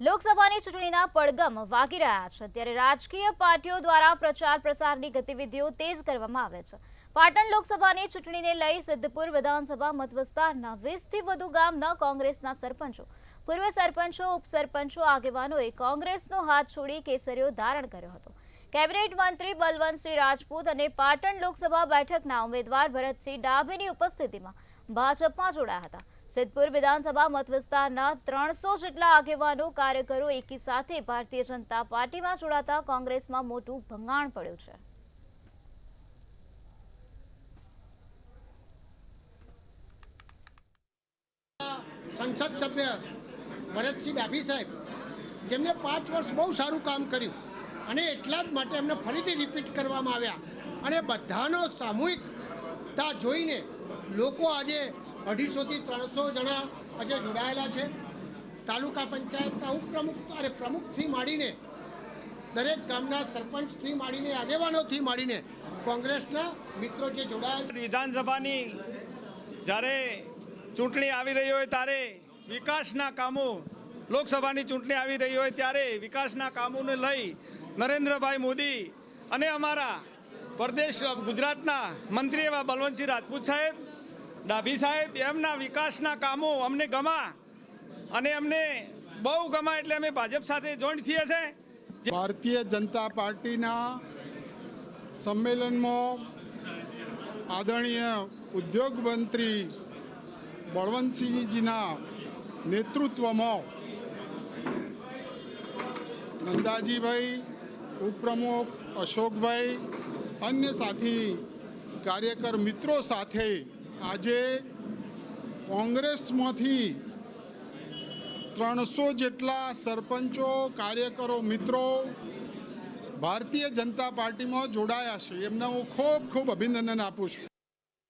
લોકસભાની ચૂંટણીના પડઘમ વાગી રહ્યા છે ત્યારે રાજકીય પાર્ટીઓ દ્વારા પ્રચાર પ્રસારની ગતિવિધિઓ તેજ કરવામાં આવે છે। પાટણ લોકસભાની ચૂંટણીને લઈ સિદ્ધપુર વિધાનસભા મતવિસ્તારના 20થી વધુ ગામના કોંગ્રેસના સરપંચો, પૂર્વ સરપંચો, ઉપસરપંચો આગેવાનોએ કોંગ્રેસનો હાથ છોડી કેસરીઓ ધારણ કર્યો હતો। કેબિનેટ મંત્રી બલવંતસિંહ રાજપૂત અને પાટણ લોકસભા બેઠકના ઉમેદવાર ભરતસિંહ ડાભીની ઉપસ્થિતિમાં ભાજપમાં જોડાયા હતા। સિદ્ધપુર વિધાનસભા મતવિસ્તારના 300 જેટલા આગેવાનો, કાર્યકરો એકી સાથે ભારતીય જનતા પાર્ટીમાં જોડાતા કોંગ્રેસમાં મોટું ભંગાણ પડ્યું છે। સંસદ સભ્ય ભરતસિંહ ડાભી સાહેબ, જેમને 5 વર્ષ બહુ સારું કામ કર્યું અને એટલા જ માટે એમને ફરીથી રિપીટ કરવામાં આવ્યા અને બધાનો સામૂહિકતા જોઈને લોકો આજે 250 થી 300 જણા આજે જોડાયેલા છે। તાલુકા પંચાયતના ઉપપ્રમુખ અને પ્રમુખથી માંડીને દરેક ગામના સરપંચથી માંડીને આગેવાનોથી માંડીને કોંગ્રેસના મિત્રો જે જોડાયા। વિધાનસભાની જ્યારે ચૂંટણી આવી રહી હોય ત્યારે વિકાસના કામો, લોકસભાની ચૂંટણી આવી રહી હોય ત્યારે વિકાસના કામોને લઈ નરેન્દ્રભાઈ મોદી અને અમારા પ્રદેશ ગુજરાતના મંત્રી એવા બલવંતસિંહ રાજપૂત સાહેબ, ડાભી સાહેબ, એમના વિકાસના કામો અમને ગમા અને અમને બહુ ગમા એટલે અમે ભાજપ સાથે જોઈન્ટ થઈએ છીએ। ભારતીય જનતા પાર્ટીના સંમેલનમાં આદરણીય ઉદ્યોગ મંત્રી બળવંતસિંહજીના નેતૃત્વમાં નંદાજીભાઈ, ઉપપ્રમુખ અશોકભાઈ, અન્ય સાથી કાર્યકર મિત્રો સાથે આજે કોંગ્રેસમાંથી 300 જેટલા સરપંચો, કાર્યકરો, મિત્રો ભારતીય જનતા પાર્ટીમાં જોડાયા છે। એમને હું ખૂબ ખૂબ અભિનંદન આપું છું।